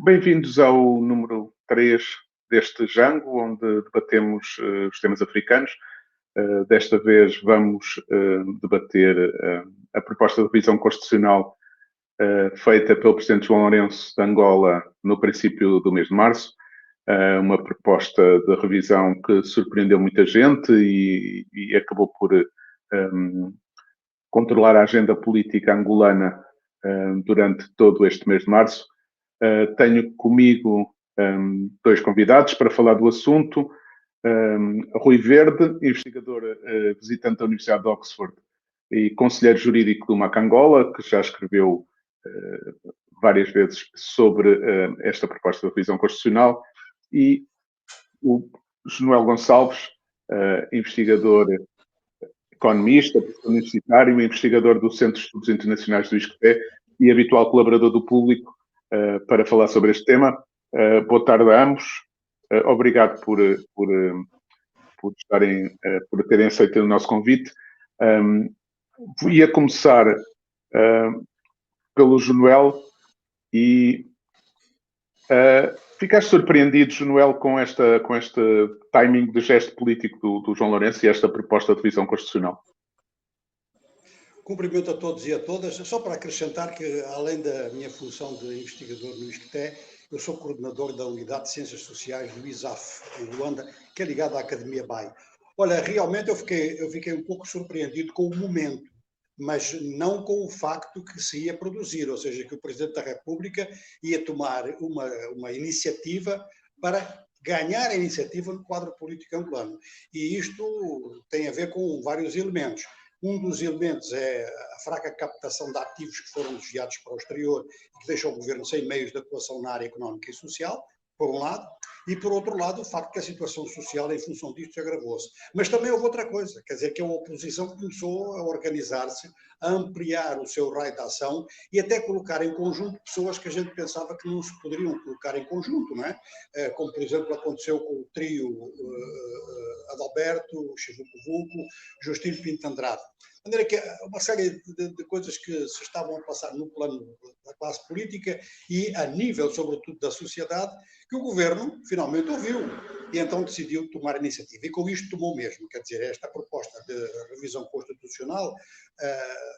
Bem-vindos ao número 3 deste Jango, onde debatemos os temas africanos. Desta vez vamos debater a proposta de revisão constitucional feita pelo Presidente João Lourenço de Angola no princípio do mês de março. Uma proposta de revisão que surpreendeu muita gente e acabou por controlar a agenda política angolana durante todo este mês de março. Tenho comigo dois convidados para falar do assunto. Rui Verde, investigador visitante da Universidade de Oxford e conselheiro jurídico do MAC Angola, que já escreveu várias vezes sobre esta proposta de revisão constitucional, e o Jonuel Gonçalves, investigador economista, professor universitário, investigador do Centro de Estudos Internacionais do ISCTE e habitual colaborador do Público para falar sobre este tema. Boa tarde a ambos. Obrigado por terem aceito o nosso convite. Ia começar pelo Jonuel e ficaste surpreendido, Jonuel, com este timing de gesto político do João Lourenço e esta proposta de revisão constitucional? Cumprimento a todos e a todas. Só para acrescentar que, além da minha função de investigador no ISCTE, eu sou coordenador da Unidade de Ciências Sociais do ISAF, em Luanda, que é ligada à Academia BAE. Olha, realmente eu fiquei um pouco surpreendido com o momento, mas não com o facto que se ia produzir, ou seja, que o Presidente da República ia tomar uma iniciativa para ganhar a iniciativa no quadro político angolano. E isto tem a ver com vários elementos. Um dos elementos é a fraca captação de ativos que foram desviados para o exterior e que deixou o governo sem meios de atuação na área económica e social, por um lado, e por outro lado o facto que a situação social em função disto agravou-se. Mas também houve outra coisa, quer dizer que a oposição começou a organizar-se, a ampliar o seu raio de ação e até colocar em conjunto pessoas que a gente pensava que não se poderiam colocar em conjunto, não é? Como por exemplo aconteceu com o trio Adalberto, Chivuco Vulco, Justino Pinto Andrade. De maneira que uma série de coisas que se estavam a passar no plano da classe política e a nível, sobretudo, da sociedade, que o governo finalmente ouviu e então decidiu tomar iniciativa. E com isto tomou mesmo, quer dizer, esta proposta de revisão constitucional,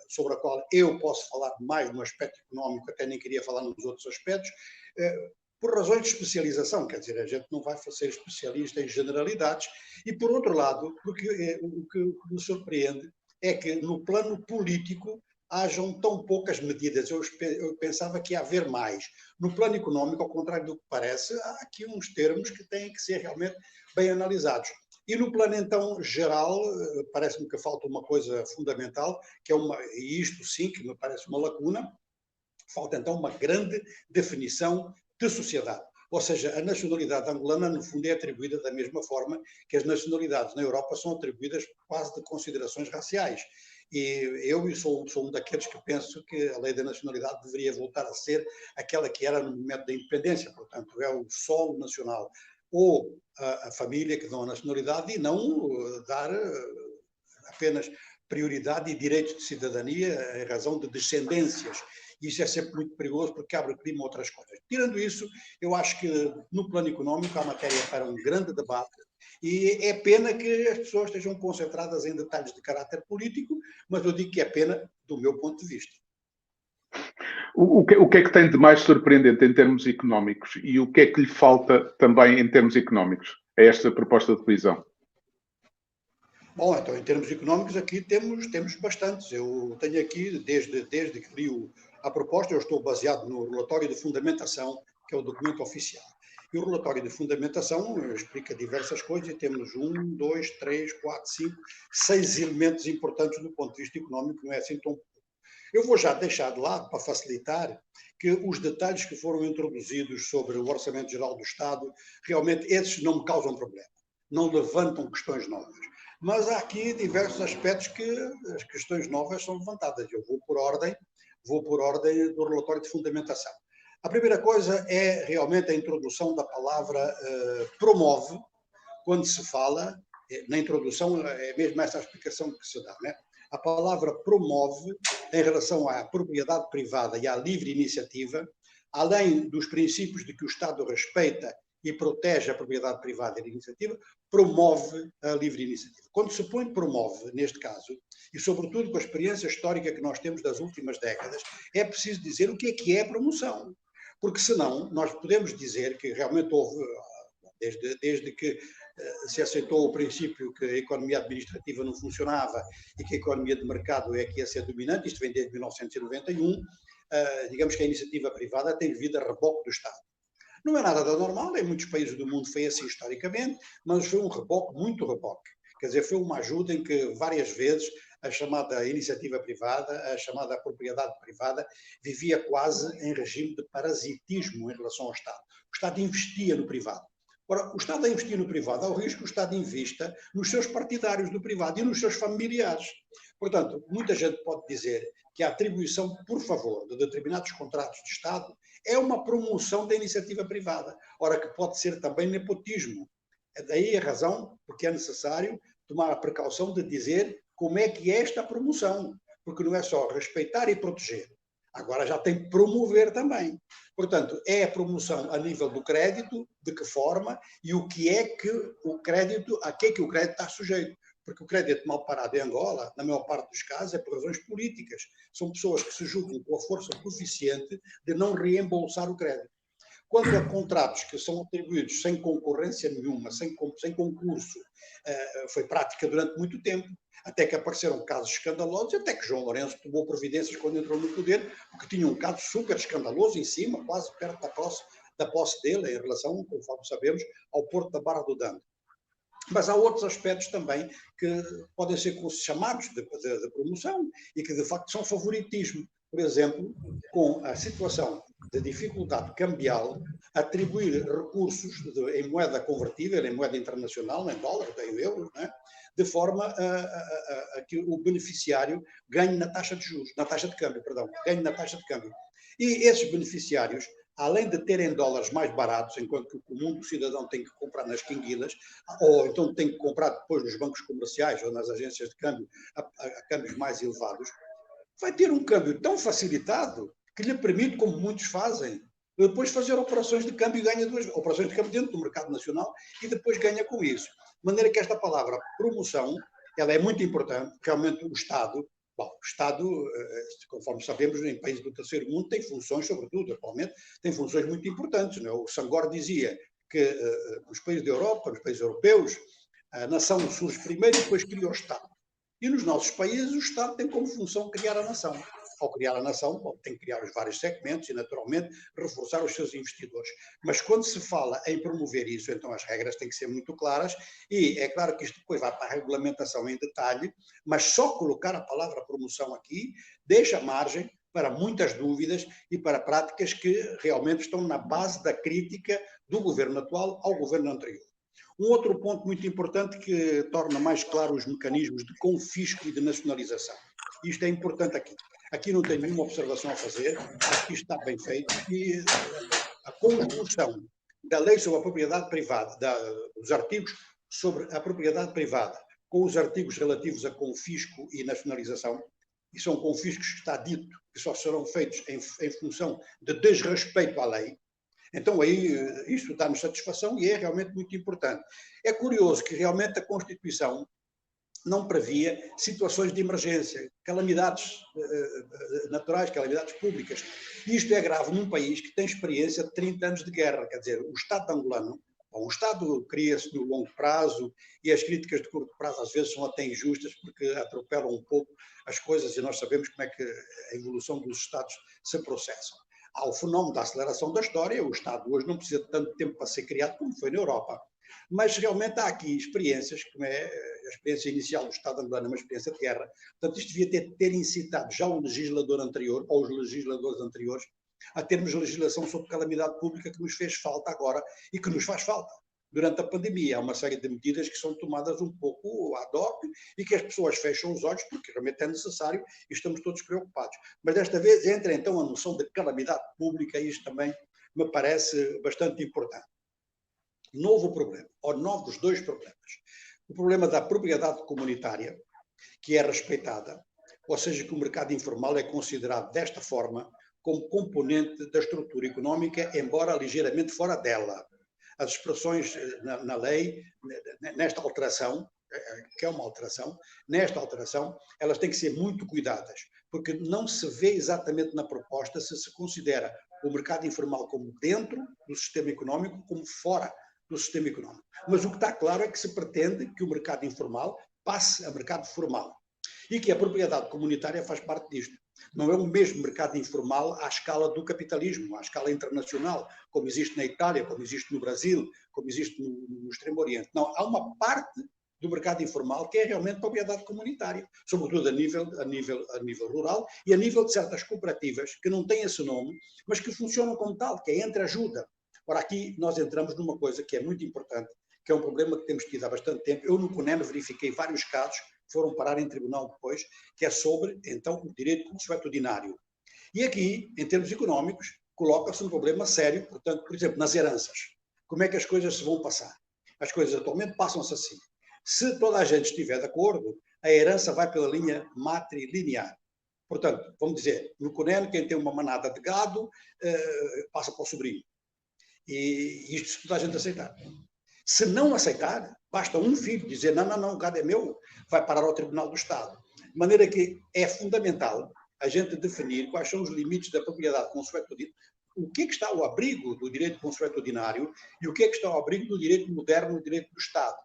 sobre a qual eu posso falar mais no aspecto económico, até nem queria falar nos outros aspectos, por razões de especialização, quer dizer, a gente não vai ser especialista em generalidades, e por outro lado, porque o que me surpreende é que no plano político hajam tão poucas medidas. Eu pensava que ia haver mais. No plano económico, ao contrário do que parece, há aqui uns termos que têm que ser realmente bem analisados. E no plano, então, geral, parece-me que falta uma coisa fundamental, que é e isto sim, que me parece uma lacuna, falta então uma grande definição de sociedade. Ou seja, a nacionalidade angolana, no fundo, é atribuída da mesma forma que as nacionalidades na Europa são atribuídas quase de considerações raciais. E eu sou um daqueles que penso que a lei da nacionalidade deveria voltar a ser aquela que era no momento da independência, portanto, é o solo nacional, ou a família que dá a nacionalidade e não dar apenas prioridade e direitos de cidadania em razão de descendências. Isso é sempre muito perigoso porque abre clima a outras coisas. Tirando isso, eu acho que no plano económico há matéria para um grande debate e é pena que as pessoas estejam concentradas em detalhes de caráter político, mas eu digo que é pena do meu ponto de vista. O que é que tem de mais surpreendente em termos económicos e o que é que lhe falta também em termos económicos a esta proposta de revisão? Bom, então em termos económicos aqui temos bastantes. Eu tenho aqui, desde que li a proposta, eu estou baseado no relatório de fundamentação, que é o documento oficial. E o relatório de fundamentação explica diversas coisas e temos 1, 2, 3, 4, 5, 6 elementos importantes do ponto de vista económico, não é assim tão pouco. Eu vou já deixar de lado, para facilitar, que os detalhes que foram introduzidos sobre o Orçamento Geral do Estado, realmente esses não me causam problema, não levantam questões novas. Mas há aqui diversos aspectos que as questões novas são levantadas. Eu vou por ordem do relatório de fundamentação. A primeira coisa é realmente a introdução da palavra promove, quando se fala, na introdução é mesmo essa a explicação que se dá, né? A palavra promove, em relação à propriedade privada e à livre iniciativa, além dos princípios de que o Estado respeita e protege a propriedade privada e a iniciativa, promove a livre iniciativa. Quando se põe promove, neste caso, e sobretudo com a experiência histórica que nós temos das últimas décadas, é preciso dizer o que é a promoção. Porque senão nós podemos dizer que realmente houve, desde que se aceitou o princípio que a economia administrativa não funcionava e que a economia de mercado é que ia ser dominante, isto vem desde 1991, digamos que a iniciativa privada tem vivido a reboque do Estado. Não é nada de anormal, em muitos países do mundo foi assim historicamente, mas foi um reboque, muito reboque. Quer dizer, foi uma ajuda em que várias vezes a chamada iniciativa privada, a chamada propriedade privada, vivia quase em regime de parasitismo em relação ao Estado. O Estado investia no privado. Ora, o Estado a investir no privado, há o risco que o Estado invista nos seus partidários do privado e nos seus familiares. Portanto, muita gente pode dizer que a atribuição por favor de determinados contratos de Estado é uma promoção da iniciativa privada. Ora, que pode ser também nepotismo. É daí a razão porque é necessário tomar a precaução de dizer como é que é esta promoção, porque não é só respeitar e proteger, agora já tem que promover também. Portanto, é a promoção a nível do crédito, de que forma e o que é que o crédito, a que é que o crédito está sujeito. Porque o crédito mal parado em Angola, na maior parte dos casos, é por razões políticas. São pessoas que se julgam com a força suficiente de não reembolsar o crédito. Quanto a contratos que são atribuídos sem concorrência nenhuma, sem concurso, foi prática durante muito tempo, até que apareceram casos escandalosos, até que João Lourenço tomou providências quando entrou no poder, porque tinha um caso super escandaloso em cima, quase perto da posse dele, em relação, conforme sabemos, ao Porto da Barra do Dante. Mas há outros aspectos também que podem ser chamados de promoção e que, de facto, são favoritismo. Por exemplo, com a situação de dificuldade cambial, atribuir recursos em moeda convertível, em moeda internacional, em dólares, em euros, né? De forma a que o beneficiário ganhe na taxa de juros, na taxa de câmbio, perdão, ganhe na taxa de câmbio. E esses beneficiários, além de terem dólares mais baratos, enquanto que o comum do cidadão tem que comprar nas quinguilas, ou então tem que comprar depois nos bancos comerciais ou nas agências de câmbio a câmbios mais elevados, vai ter um câmbio tão facilitado que lhe permite, como muitos fazem, depois fazer operações de câmbio e ganha duas operações de câmbio dentro do mercado nacional e depois ganha com isso. De maneira que esta palavra promoção, ela é muito importante, realmente o Estado, conforme sabemos, em países do terceiro mundo, tem funções, sobretudo, atualmente, tem funções muito importantes. Não é? O Senghor dizia que nos países da Europa, nos países europeus, a nação surge primeiro e depois cria o Estado. E nos nossos países, o Estado tem como função criar a nação. Ao criar a nação, tem que criar os vários segmentos e, naturalmente, reforçar os seus investidores. Mas quando se fala em promover isso, então as regras têm que ser muito claras e é claro que isto depois vai para a regulamentação em detalhe, mas só colocar a palavra promoção aqui deixa margem para muitas dúvidas e para práticas que realmente estão na base da crítica do governo atual ao governo anterior. Um outro ponto muito importante que torna mais claro os mecanismos de confisco e de nacionalização. Isto é importante aqui. Aqui não tenho nenhuma observação a fazer, acho que isto está bem feito e a conjunção da lei sobre a propriedade privada, dos artigos sobre a propriedade privada, com os artigos relativos a confisco e nacionalização, e são confiscos que está dito que só serão feitos em função de desrespeito à lei. Então aí isto dá-nos satisfação e é realmente muito importante. É curioso que realmente a Constituição não previa situações de emergência, calamidades naturais, calamidades públicas. E isto é grave num país que tem experiência de 30 anos de guerra, quer dizer, o Estado angolano, o Estado cria-se no longo prazo e as críticas de curto prazo às vezes são até injustas porque atropelam um pouco as coisas e nós sabemos como é que a evolução dos Estados se processa. Há o fenómeno da aceleração da história, o Estado hoje não precisa de tanto tempo para ser criado como foi na Europa. Mas realmente há aqui experiências, como é a experiência inicial do Estado angolano, uma experiência de guerra. Portanto, isto devia ter incitado já o legislador anterior, ou os legisladores anteriores, a termos legislação sobre calamidade pública que nos fez falta agora e que nos faz falta. Durante a pandemia, há uma série de medidas que são tomadas um pouco ad hoc e que as pessoas fecham os olhos porque realmente é necessário e estamos todos preocupados. Mas desta vez entra então a noção de calamidade pública e isto também me parece bastante importante. Novo problema, ou novos dois problemas. O problema da propriedade comunitária, que é respeitada, ou seja, que o mercado informal é considerado desta forma como componente da estrutura económica, embora ligeiramente fora dela. As expressões na lei, nesta alteração, que é uma alteração, nesta alteração, elas têm que ser muito cuidadas, porque não se vê exatamente na proposta se se considera o mercado informal como dentro do sistema económico, como fora do sistema económico. Mas o que está claro é que se pretende que o mercado informal passe a mercado formal e que a propriedade comunitária faz parte disto. Não é o mesmo mercado informal à escala do capitalismo, à escala internacional, como existe na Itália, como existe no Brasil, como existe no Extremo Oriente. Não, há uma parte do mercado informal que é realmente propriedade comunitária, sobretudo a nível rural e a nível de certas cooperativas que não têm esse nome, mas que funcionam como tal, que é entreajuda. Ora, aqui nós entramos numa coisa que é muito importante, que é um problema que temos tido há bastante tempo. Eu no CONEN verifiquei vários casos, foram parar em tribunal depois, que é sobre, então, o direito consuetudinário. E aqui, em termos económicos, coloca-se um problema sério, portanto, por exemplo, nas heranças. Como é que as coisas se vão passar? As coisas atualmente passam-se assim. Se toda a gente estiver de acordo, a herança vai pela linha matrilinear. Portanto, vamos dizer, no CONEN, quem tem uma manada de gado passa para o sobrinho. E isto se toda a gente aceitar. Se não aceitar, basta um filho dizer, não, o gado é meu, vai parar ao Tribunal do Estado. De maneira que é fundamental a gente definir quais são os limites da propriedade consuetudinária, o que é que está ao abrigo do direito consuetudinário e o que é que está ao abrigo do direito moderno, do direito do Estado.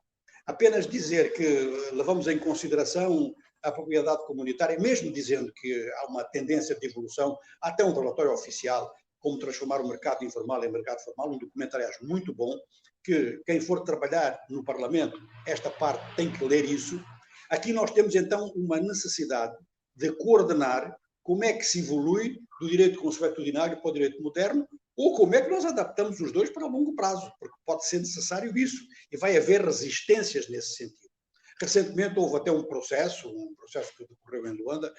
Apenas dizer que levamos em consideração a propriedade comunitária, mesmo dizendo que há uma tendência de evolução, há até um relatório oficial, como transformar o mercado informal em mercado formal, um documento, aliás, muito bom, que quem for trabalhar no Parlamento, esta parte tem que ler isso. Aqui nós temos, então, uma necessidade de coordenar como é que se evolui do direito consuetudinário para o direito moderno, ou como é que nós adaptamos os dois para longo prazo, porque pode ser necessário isso, e vai haver resistências nesse sentido. Recentemente houve até um processo que decorreu em Luanda,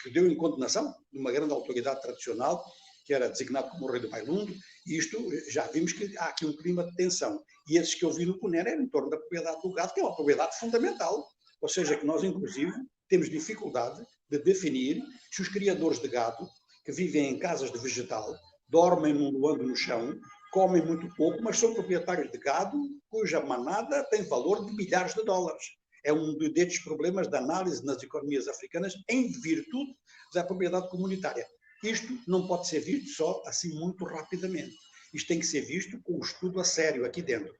que deu em condenação de uma grande autoridade tradicional, que era designado como o rei do Bailundo, e isto já vimos que há aqui um clima de tensão. E esses que eu vi no CONEN eram em torno da propriedade do gado, que é uma propriedade fundamental, ou seja, que nós, inclusive, temos dificuldade de definir se os criadores de gado, que vivem em casas de vegetal, dormem num luando no chão, comem muito pouco, mas são proprietários de gado cuja manada tem valor de milhares de dólares. É um destes problemas de análise nas economias africanas em virtude da propriedade comunitária. Isto não pode ser visto só assim muito rapidamente. Isto tem que ser visto com um estudo a sério aqui dentro.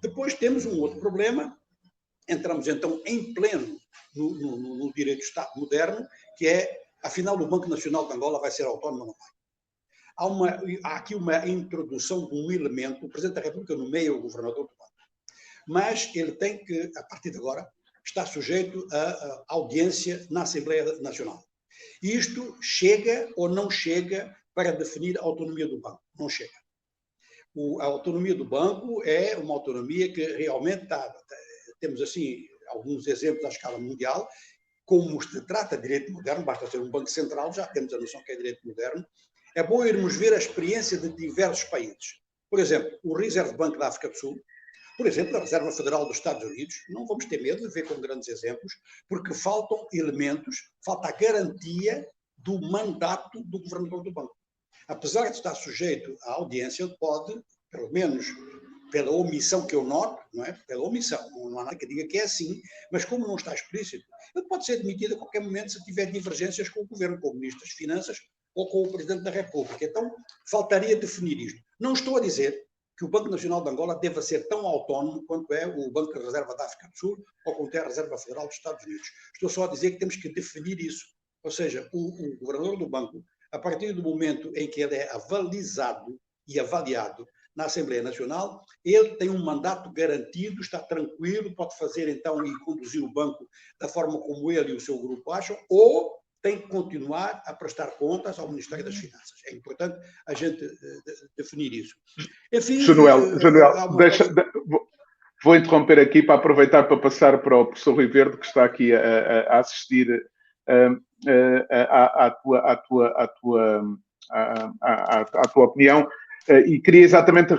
Depois temos um outro problema, entramos então em pleno no direito de Estado moderno, que é, afinal, o Banco Nacional de Angola vai ser autónomo ou não vai? Há aqui uma introdução de um elemento, o Presidente da República nomeia o governador do banco, mas ele tem que, a partir de agora, estar sujeito à audiência na Assembleia Nacional. E isto chega ou não chega para definir a autonomia do banco? Não chega. A autonomia do banco é uma autonomia que realmente temos assim alguns exemplos à escala mundial, como se trata de direito moderno, basta ser um banco central, já temos a noção que é direito moderno. É bom irmos ver a experiência de diversos países. Por exemplo, o Reserve Bank da África do Sul, por exemplo, a Reserva Federal dos Estados Unidos, não vamos ter medo de ver com grandes exemplos, porque faltam elementos, falta a garantia do mandato do governador do banco. Apesar de estar sujeito à audiência, ele pode, pelo menos pela omissão que eu noto, não é? Pela omissão, não há nada que diga que é assim, mas como não está explícito, ele pode ser demitido a qualquer momento se tiver divergências com o governo, com o Ministro das Finanças ou com o Presidente da República. Então, faltaria definir isto. Não estou a dizer que o Banco Nacional de Angola deva ser tão autónomo quanto é o Banco de Reserva da África do Sul ou quanto é a Reserva Federal dos Estados Unidos. Estou só a dizer que temos que definir isso. Ou seja, o governador do banco, a partir do momento em que ele é avalizado e avaliado na Assembleia Nacional, ele tem um mandato garantido, está tranquilo, pode fazer então e conduzir o banco da forma como ele e o seu grupo acham, ou tem que continuar a prestar contas ao Ministério das Finanças. É importante a gente definir isso. Enfim, Januel, vou interromper aqui para aproveitar para passar para o professor Rui Verde, que está aqui a assistir à tua opinião. E queria exatamente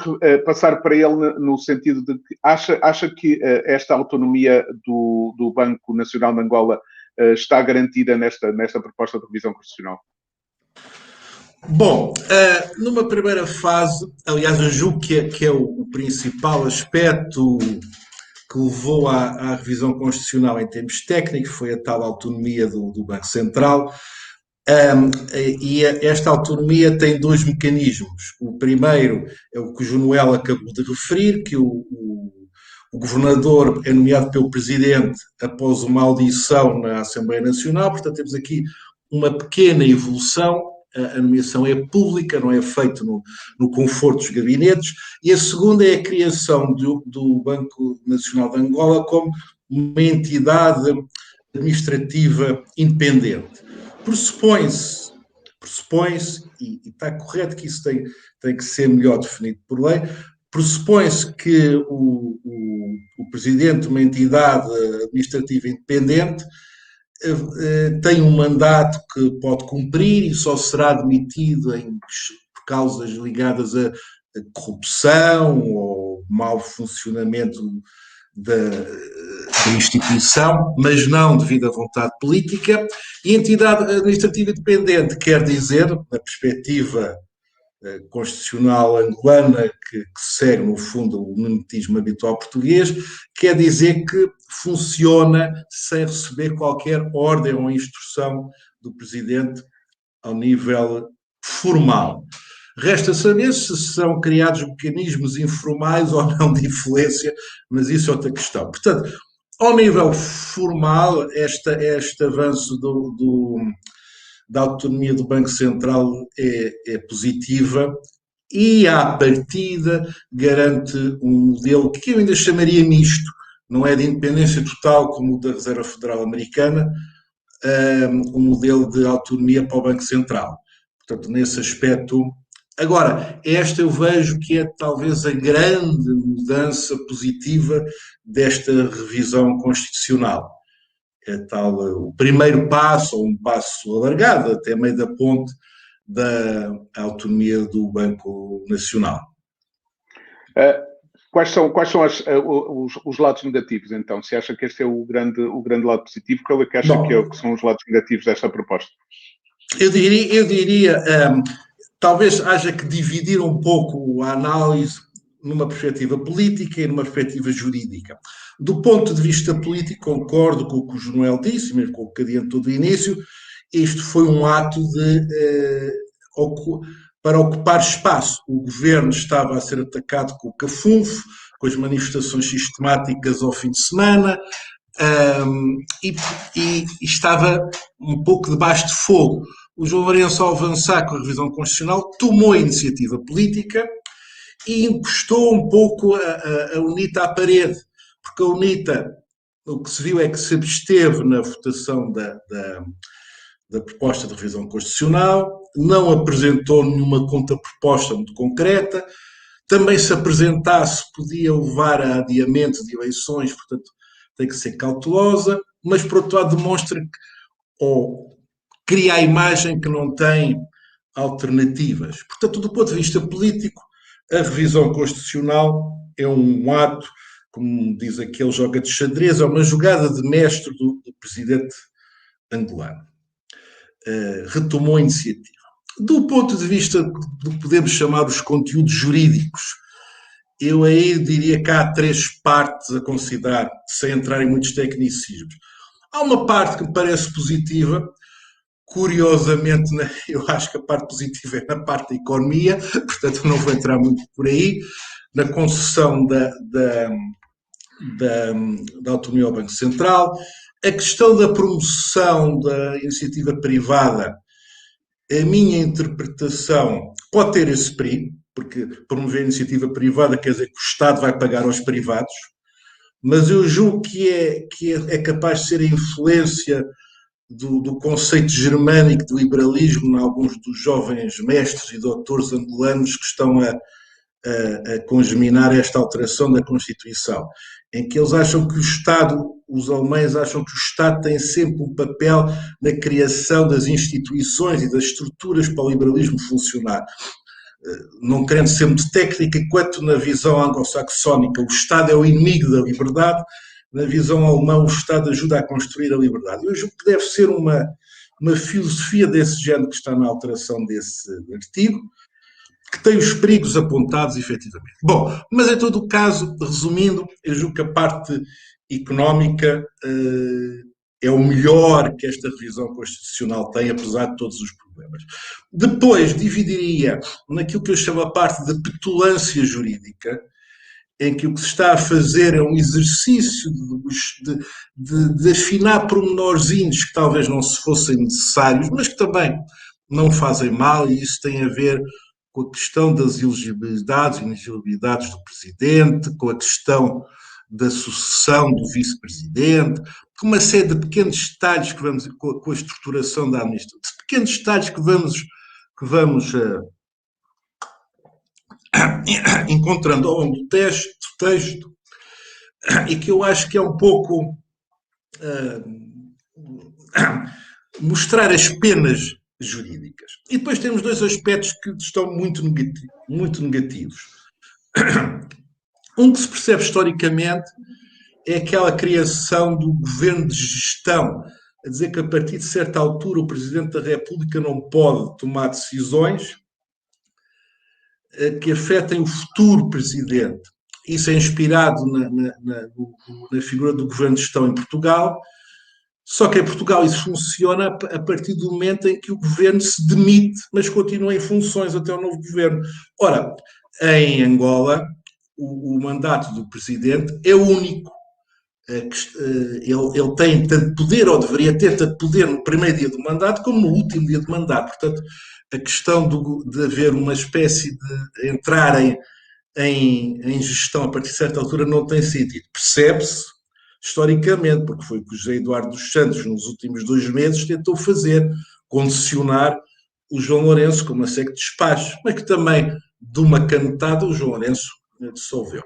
passar para ele no sentido de que acha que esta autonomia do Banco Nacional de Angola está garantida nesta proposta de revisão constitucional? Bom, numa primeira fase, aliás, eu julgo que é o principal aspecto que levou à revisão constitucional em termos técnicos, foi a tal autonomia do Banco Central. E esta autonomia tem dois mecanismos. O primeiro é o que o João acabou de referir, que o governador é nomeado pelo presidente após uma audição na Assembleia Nacional, portanto temos aqui uma pequena evolução. A nomeação é pública, não é feita no conforto dos gabinetes. E a segunda é a criação do Banco Nacional de Angola como uma entidade administrativa independente. Pressupõe-se, e está correto que isso tem que ser melhor definido por lei, pressupõe-se que o presidente de uma entidade administrativa independente tem um mandato que pode cumprir e só será demitido por causas ligadas a corrupção ou mau funcionamento da instituição, mas não devido à vontade política. E entidade administrativa independente quer dizer, na perspectiva constitucional angolana, que segue, no fundo, o mimetismo habitual português, quer dizer que funciona sem receber qualquer ordem ou instrução do presidente ao nível formal. Resta saber se são criados mecanismos informais ou não de influência, mas isso é outra questão. Portanto, ao nível formal, este avanço da autonomia do Banco Central é positiva e, à partida, garante um modelo que eu ainda chamaria misto, não é de independência total como o da Reserva Federal Americana, um modelo de autonomia para o Banco Central. Portanto, nesse aspecto. Agora, esta eu vejo que é talvez a grande mudança positiva desta revisão constitucional. É tal o primeiro passo, ou um passo alargado, até meio da ponte da autonomia do Banco Nacional. Quais são os lados negativos, então? Se acha que este é o grande lado positivo, qual é que acha que são os lados negativos desta proposta? Eu diria talvez haja que dividir um pouco a análise numa perspectiva política e numa perspectiva jurídica. Do ponto de vista político, concordo com o que o João disse, mesmo com o que adiantou do início, isto foi um ato para ocupar espaço. O governo estava a ser atacado com o cafunfo, com as manifestações sistemáticas ao fim de semana, e estava um pouco debaixo de fogo. O João Lourenço, ao avançar com a revisão constitucional, tomou a iniciativa política e encostou um pouco a UNITA à parede, porque a UNITA, o que se viu é que se absteve na votação da proposta de revisão constitucional, não apresentou nenhuma contraproposta muito concreta, também se apresentasse podia levar a adiamento de eleições, portanto tem que ser cautelosa, mas por outro lado demonstra que, ou cria a imagem que não tem alternativas. Portanto, do ponto de vista político, a revisão constitucional é um ato, como diz aquele joga de xadrez, é uma jogada de mestre do presidente angolano. Retomou a iniciativa. Do ponto de vista do que podemos chamar os conteúdos jurídicos, eu aí diria que há três partes a considerar, sem entrar em muitos tecnicismos. Há uma parte que me parece positiva, curiosamente, eu acho que a parte positiva é na parte da economia, portanto não vou entrar muito por aí, na concessão da autonomia ao Banco Central, a questão da promoção da iniciativa privada, a minha interpretação pode ter esse perigo, porque promover a iniciativa privada quer dizer que o Estado vai pagar aos privados, mas eu julgo que é capaz de ser a influência do conceito germânico de liberalismo em alguns dos jovens mestres e doutores angolanos que estão a congeminar esta alteração da Constituição, em que eles acham que o Estado, os alemães acham que o Estado tem sempre um papel na criação das instituições e das estruturas para o liberalismo funcionar. Não querendo ser muito técnica, enquanto na visão anglo-saxónica o Estado é o inimigo da liberdade, na visão alemã o Estado ajuda a construir a liberdade. Eu julgo que deve ser uma uma filosofia desse género que está na alteração desse artigo, que tem os perigos apontados, efetivamente. Bom, mas em todo o caso, resumindo, eu julgo que a parte económica é o melhor que esta revisão constitucional tem, apesar de todos os problemas. Depois, dividiria naquilo que eu chamo a parte da petulância jurídica, em que o que se está a fazer é um exercício de afinar pormenorzinhos que talvez não se fossem necessários, mas que também não fazem mal, e isso tem a ver com a questão das elegibilidades e inelegibilidades do Presidente, com a questão da sucessão do Vice-Presidente, com uma série de pequenos detalhes que vamos, com a estruturação da administração, de pequenos detalhes que vamos encontrando ao longo do texto, e que eu acho que é um pouco mostrar as penas jurídicas. E depois temos dois aspectos que estão muito negativos. Um que se percebe historicamente é aquela criação do governo de gestão, a dizer que a partir de certa altura o Presidente da República não pode tomar decisões que afetem o futuro Presidente. Isso é inspirado na figura do governo de gestão em Portugal, só que em Portugal isso funciona a partir do momento em que o governo se demite, mas continua em funções até o novo governo. Ora, em Angola, o mandato do Presidente é único. Ele tem tanto poder, ou deveria ter tanto poder no primeiro dia do mandato, como no último dia do mandato. Portanto, a questão de haver uma espécie de entrar em gestão a partir de certa altura não tem sentido. Percebe-se historicamente, porque foi o que o José Eduardo dos Santos, nos últimos 2 meses, tentou fazer, condicionar o João Lourenço com uma série de despachos, mas que também, de uma canetada, o João Lourenço dissolveu.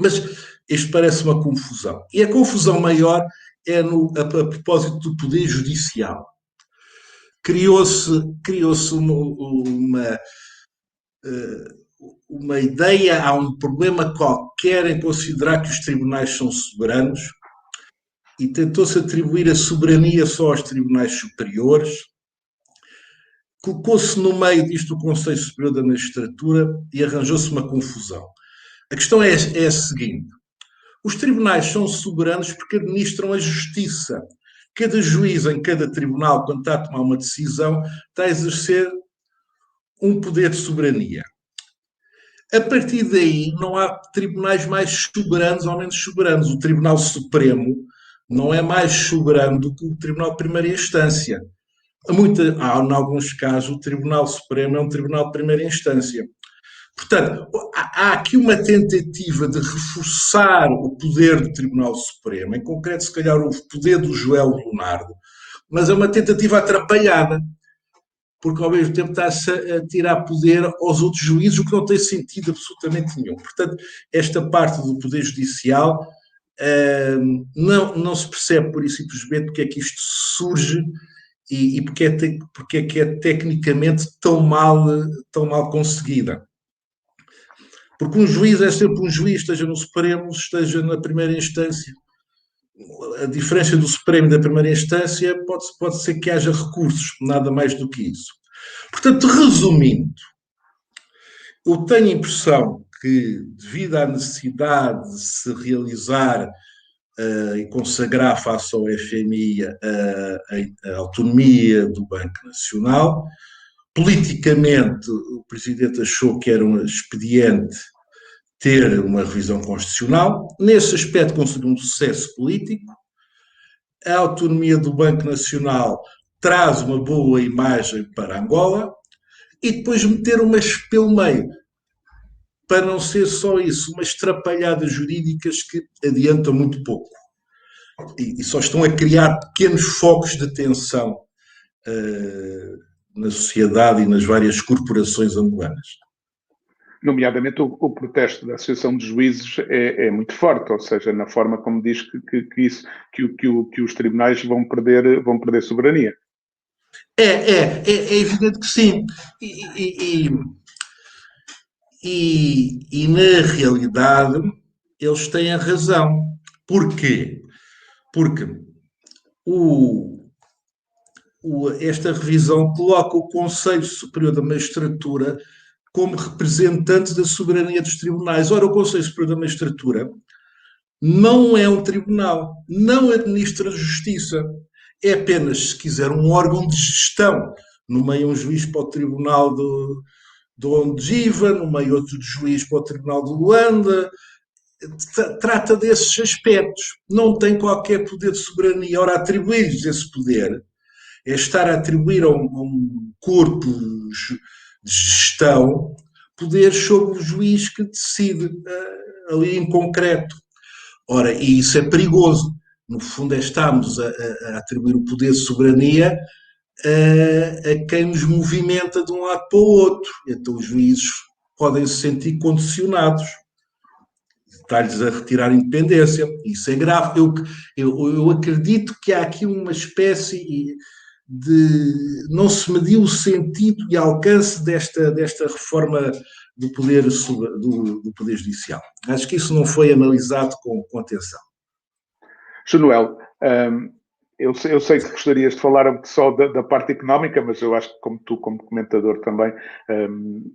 Mas isto parece uma confusão. E a confusão maior é a propósito do Poder Judicial. Criou-se uma ideia, há um problema qualquer em considerar que os tribunais são soberanos, e tentou-se atribuir a soberania só aos tribunais superiores. Colocou-se no meio disto o Conselho Superior da Magistratura e arranjou-se uma confusão. A questão é a seguinte: os tribunais são soberanos porque administram a justiça. Cada juiz em cada tribunal, quando está a tomar uma decisão, está a exercer um poder de soberania. A partir daí, não há tribunais mais soberanos ou menos soberanos. O Tribunal Supremo não é mais soberano do que o Tribunal de Primeira Instância. Em alguns casos, o Tribunal Supremo é um Tribunal de Primeira Instância. Portanto, há aqui uma tentativa de reforçar o poder do Tribunal Supremo, em concreto, se calhar, o poder do Joel Leonardo, mas é uma tentativa atrapalhada, porque ao mesmo tempo está-se a tirar poder aos outros juízes, o que não tem sentido absolutamente nenhum. Portanto, esta parte do Poder Judicial não se percebe, por isso simplesmente, porque é que isto surge e porque é que é tecnicamente tão mal conseguida. Porque um juiz é sempre um juiz, esteja no Supremo, esteja na primeira instância. A diferença do Supremo e da primeira instância pode ser que haja recursos, nada mais do que isso. Portanto, resumindo, eu tenho a impressão que, devido à necessidade de se realizar e consagrar face ao FMI a autonomia do Banco Nacional, politicamente o Presidente achou que era um expediente ter uma revisão constitucional. Nesse aspecto conseguiu um sucesso político. A autonomia do Banco Nacional traz uma boa imagem para Angola, e depois meter umas pelo meio, para não ser só isso, umas trapalhadas jurídicas que adiantam muito pouco. E só estão a criar pequenos focos de tensão na sociedade e nas várias corporações angolanas. Nomeadamente, o protesto da Associação de Juízes é muito forte, ou seja, na forma como diz que os tribunais vão perder soberania. É evidente que sim. E na realidade eles têm a razão. Porquê? Porque o esta revisão coloca o Conselho Superior da Magistratura como representante da soberania dos tribunais. Ora, o Conselho Superior da Magistratura não é um tribunal, não administra justiça. É apenas, se quiser, um órgão de gestão. Nomeia um juiz para o Tribunal de Ondiva, nomeia outro juiz para o Tribunal de Luanda, trata desses aspectos, não tem qualquer poder de soberania. Ora, atribuir-lhes esse poder é estar a atribuir a um corpo de gestão poderes sobre o juiz que decide ali em concreto. Ora, e isso é perigoso. No fundo, estamos a atribuir o poder de soberania a quem nos movimenta de um lado para o outro. Então, os juízes podem se sentir condicionados, está-lhes a retirar a independência. Isso é grave. Eu acredito que há aqui uma espécie de... Não se mediu o sentido e alcance desta reforma do poder judicial. Acho que isso não foi analisado com atenção. Manuel, eu sei que gostarias de falar só da parte económica, mas eu acho que como tu, como comentador também,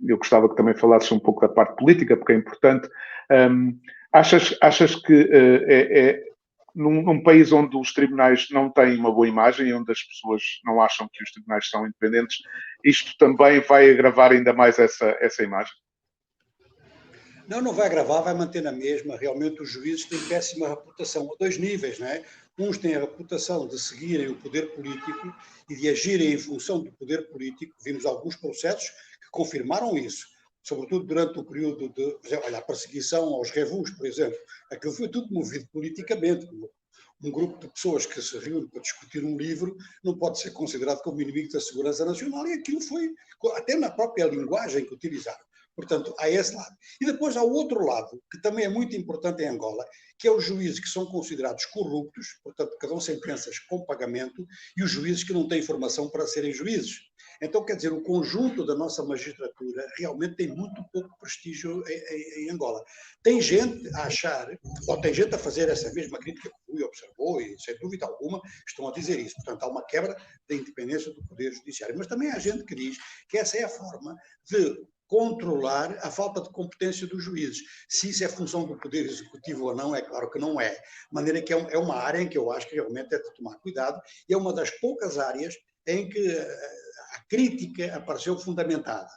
eu gostava que também falasses um pouco da parte política, porque é importante. Achas que num país onde os tribunais não têm uma boa imagem, onde as pessoas não acham que os tribunais são independentes, isto também vai agravar ainda mais essa imagem? Não vai agravar, vai manter na mesma. Realmente os juízes têm péssima reputação, a dois níveis, não é? Uns têm a reputação de seguirem o poder político e de agirem em função do poder político. Vimos alguns processos que confirmaram isso, sobretudo durante o período de, olha, a perseguição aos revuos, por exemplo. Aquilo foi tudo movido politicamente. Um grupo de pessoas que se reúne para discutir um livro não pode ser considerado como inimigo da segurança nacional, e aquilo foi, até na própria linguagem que utilizaram. Portanto, há esse lado. E depois há o outro lado, que também é muito importante em Angola, que é os juízes que são considerados corruptos, portanto, que dão sentenças com pagamento, e os juízes que não têm formação para serem juízes. Então, quer dizer, o conjunto da nossa magistratura realmente tem muito pouco prestígio em Angola. Tem gente a achar, ou tem gente a fazer essa mesma crítica que o Rui observou, e sem dúvida alguma estão a dizer isso. Portanto, há uma quebra da independência do Poder Judiciário. Mas também há gente que diz que essa é a forma de controlar a falta de competência dos juízes. Se isso é função do Poder Executivo ou não, é claro que não é. De maneira que é uma área em que eu acho que realmente é de tomar cuidado, e é uma das poucas áreas em que a crítica apareceu fundamentada.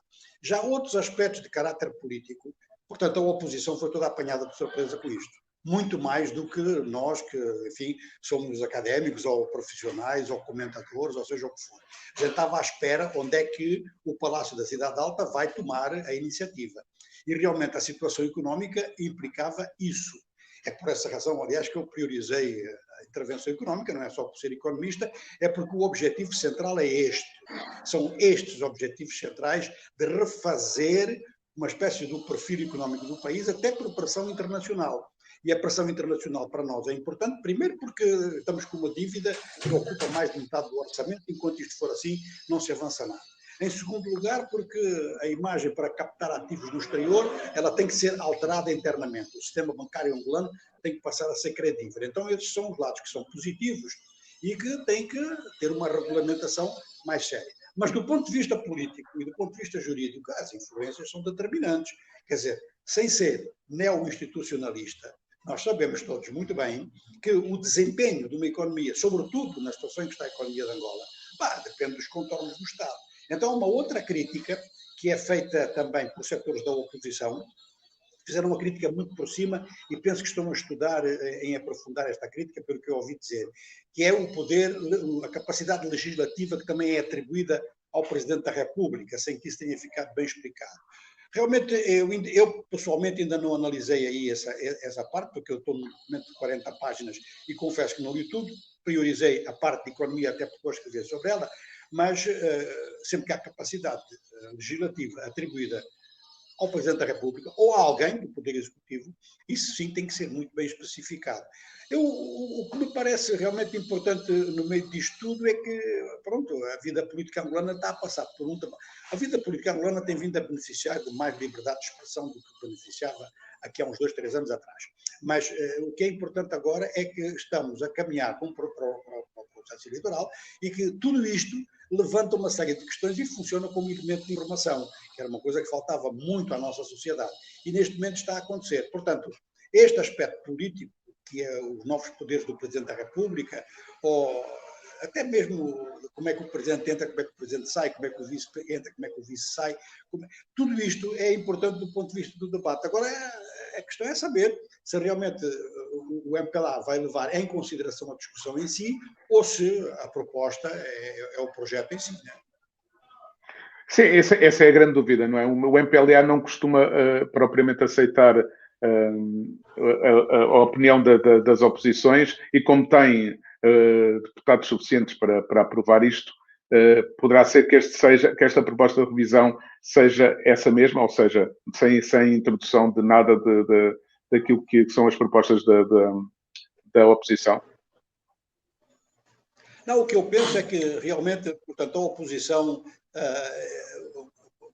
Já outros aspectos de caráter político, portanto, a oposição foi toda apanhada de surpresa com isto. Muito mais do que nós, que, enfim, somos académicos ou profissionais ou comentadores, ou seja o que for. A gente estava à espera onde é que o Palácio da Cidade Alta vai tomar a iniciativa. E realmente a situação económica implicava isso. É por essa razão, aliás, que eu priorizei a intervenção económica, não é só por ser economista, é porque o objetivo central é este. São estes objetivos centrais de refazer uma espécie do perfil económico do país, até por pressão internacional. E a pressão internacional para nós é importante, primeiro porque estamos com uma dívida que ocupa mais de metade do orçamento, enquanto isto for assim, não se avança nada. Em segundo lugar, porque a imagem para captar ativos no exterior, ela tem que ser alterada internamente. O sistema bancário angolano tem que passar a ser credível. Então, esses são os lados que são positivos e que têm que ter uma regulamentação mais séria. Mas do ponto de vista político e do ponto de vista jurídico, as influências são determinantes. Quer dizer, sem ser neo-institucionalista, nós sabemos todos muito bem que o desempenho de uma economia, sobretudo na situação em que está a economia de Angola, depende dos contornos do Estado. Então, uma outra crítica, que é feita também por setores da oposição, fizeram uma crítica muito por cima e penso que estão a estudar em aprofundar esta crítica, pelo que eu ouvi dizer, que é o poder, a capacidade legislativa que também é atribuída ao Presidente da República, sem que isso tenha ficado bem explicado. Realmente, eu pessoalmente ainda não analisei aí essa parte, porque eu estou num documento de 40 páginas e confesso que não li tudo, priorizei a parte de economia até porque vou escrever sobre ela, mas sempre que há capacidade legislativa atribuída ao Presidente da República ou a alguém do Poder Executivo, isso sim tem que ser muito bem especificado. O que me parece realmente importante no meio disto tudo é que, pronto, a vida política angolana está a passar por um... A vida política angolana tem vindo a beneficiar de mais liberdade de expressão do que beneficiava aqui há uns 2, 3 anos atrás. Mas o que é importante agora é que estamos a caminhar para o processo eleitoral e que tudo isto levanta uma série de questões e funciona como elemento de informação, que era uma coisa que faltava muito à nossa sociedade. E neste momento está a acontecer. Portanto, este aspecto político, que é os novos poderes do Presidente da República, ou até mesmo como é que o Presidente entra, como é que o Presidente sai, como é que o Vice entra, como é que o Vice sai, tudo isto é importante do ponto de vista do debate. Agora, a questão é saber se realmente o MPLA vai levar em consideração a discussão em si ou se a proposta é o projeto em si, né? Sim, essa é a grande dúvida, não é? O MPLA não costuma propriamente aceitar a opinião das oposições e como tem deputados suficientes para aprovar isto, poderá ser que esta proposta de revisão seja essa mesma, ou seja, sem introdução de nada daquilo que são as propostas da oposição. Não, o que eu penso é que realmente, portanto, a oposição,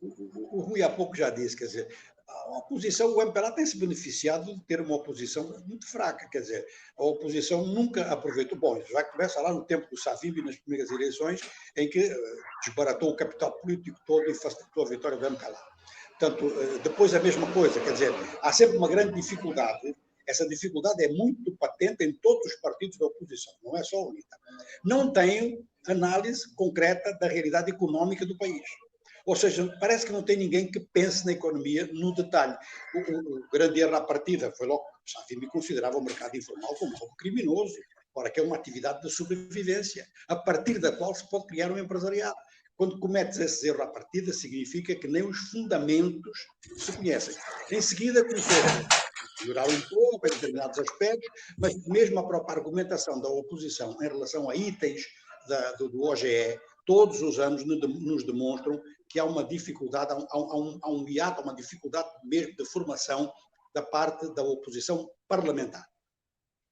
o Rui há pouco já disse, quer dizer, a oposição, o MPLA tem se beneficiado de ter uma oposição muito fraca, quer dizer, a oposição nunca aproveitou, bom, isso já começa lá no tempo do Savimbi, nas primeiras eleições, em que desbaratou o capital político todo e facilitou a vitória do MPLA. Portanto, depois a mesma coisa, quer dizer, há sempre uma grande dificuldade. Essa dificuldade é muito patente em todos os partidos da oposição, não é só a UNITA. Não tem análise concreta da realidade económica do país. Ou seja, parece que não tem ninguém que pense na economia no detalhe. O grande erro à partida foi logo que o Savimbi considerava o mercado informal como algo criminoso, ora que é uma atividade de sobrevivência, a partir da qual se pode criar um empresariado. Quando cometes esse erro à partida, significa que nem os fundamentos se conhecem. Em seguida, começou a melhorar um pouco em determinados aspectos, mas mesmo a própria argumentação da oposição em relação a itens do OGE, todos os anos nos demonstram que há uma dificuldade, há um hiato, há uma dificuldade mesmo de formação da parte da oposição parlamentar.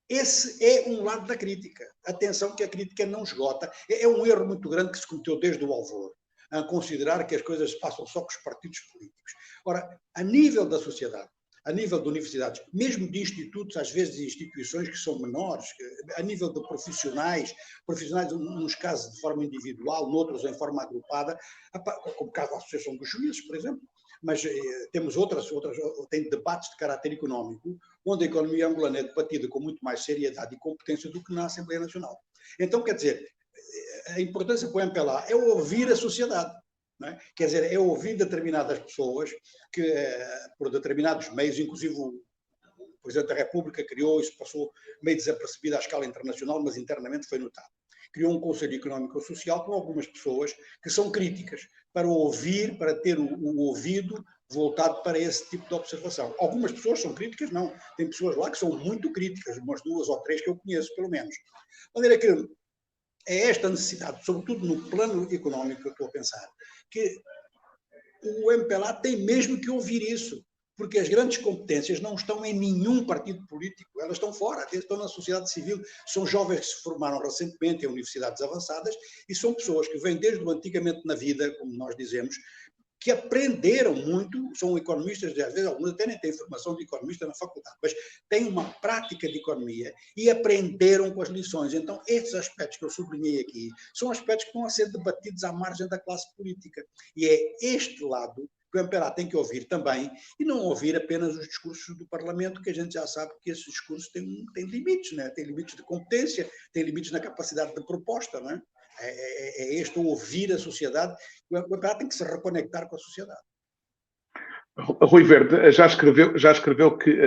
Esse é um lado da crítica. Atenção que a crítica não esgota. É um erro muito grande que se cometeu desde o alvor, a considerar que as coisas se passam só com os partidos políticos. Ora, a nível da sociedade, a nível de universidades, mesmo de institutos, às vezes de instituições que são menores, a nível de profissionais, nos casos de forma individual, noutros em forma agrupada, como o caso da Associação dos Juízes, por exemplo, mas temos outras, tem debates de caráter económico, onde a economia angolana é debatida com muito mais seriedade e competência do que na Assembleia Nacional. Então, quer dizer, a importância para o MPLA é ouvir a sociedade. Não é? Quer dizer, é ouvir determinadas pessoas que, por determinados meios, inclusive o Presidente da República criou, isso passou meio desapercebido à escala internacional, mas internamente foi notado. Criou um Conselho Económico e Social com algumas pessoas que são críticas, para ouvir, para ter o ouvido voltado para esse tipo de observação. Algumas pessoas são críticas, não. Tem pessoas lá que são muito críticas, umas 2 ou 3 que eu conheço, pelo menos. De maneira que é esta necessidade, sobretudo no plano económico que eu estou a pensar, que o MPLA tem mesmo que ouvir isso, porque as grandes competências não estão em nenhum partido político, elas estão fora, estão na sociedade civil, são jovens que se formaram recentemente em universidades avançadas e são pessoas que vêm desde o antigamente na vida, como nós dizemos, que aprenderam muito, são economistas, às vezes alguns até nem têm formação de economista na faculdade, mas têm uma prática de economia e aprenderam com as lições. Então, esses aspectos que eu sublinhei aqui são aspectos que vão a ser debatidos à margem da classe política. E é este lado que o MPLA tem que ouvir também, e não ouvir apenas os discursos do Parlamento, que a gente já sabe que esses discursos têm limites, né? Têm limites de competência, têm limites na capacidade de proposta, não é? É este ouvir a sociedade. O MPLA tem que se reconectar com a sociedade. Rui Verde já escreveu que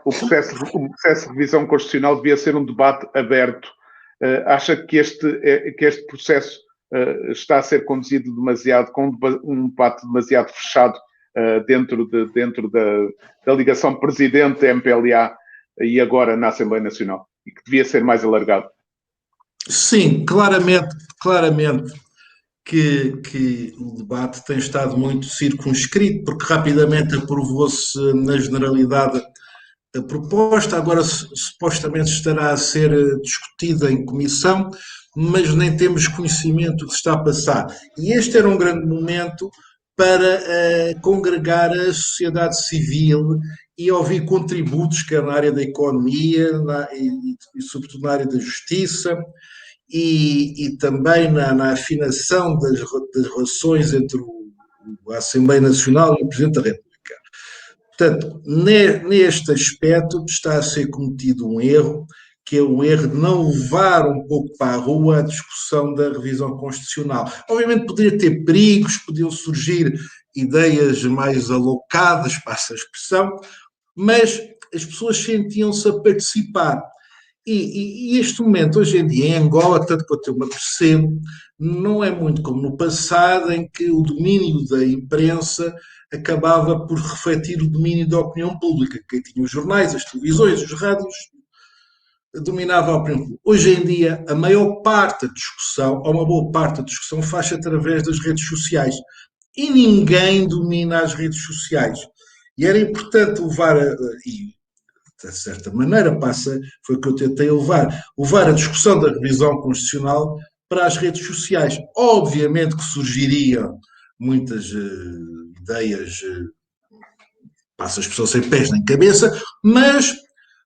o processo de revisão constitucional devia ser um debate aberto. Acha que este processo está a ser conduzido demasiado, com um debate demasiado fechado dentro da ligação presidente-MPLA e agora na Assembleia Nacional, e que devia ser mais alargado? Sim, claramente que o debate tem estado muito circunscrito, porque rapidamente aprovou-se na generalidade a proposta, agora supostamente estará a ser discutida em comissão, mas nem temos conhecimento do que está a passar. E este era um grande momento para congregar a sociedade civil e ouvir contributos, quer na área da economia e sobretudo na área da justiça, e também na afinação das relações entre a Assembleia Nacional e o Presidente da República. Portanto, neste aspecto está a ser cometido um erro, que é o erro de não levar um pouco para a rua a discussão da revisão constitucional. Obviamente poderia ter perigos, podiam surgir ideias mais alocadas, passa a expressão, mas as pessoas sentiam-se a participar. E este momento, hoje em dia, em Angola, tanto quanto eu me apercebo, não é muito como no passado, em que o domínio da imprensa acabava por refletir o domínio da opinião pública. Quem tinha os jornais, as televisões, os rádios, dominava a opinião pública. Hoje em dia, a maior parte da discussão, ou uma boa parte da discussão, faz-se através das redes sociais. E ninguém domina as redes sociais. E era importante levar, e de certa maneira, foi o que eu tentei levar a discussão da revisão constitucional para as redes sociais. Obviamente que surgiriam muitas ideias, passa a expressão sem pés nem cabeça, mas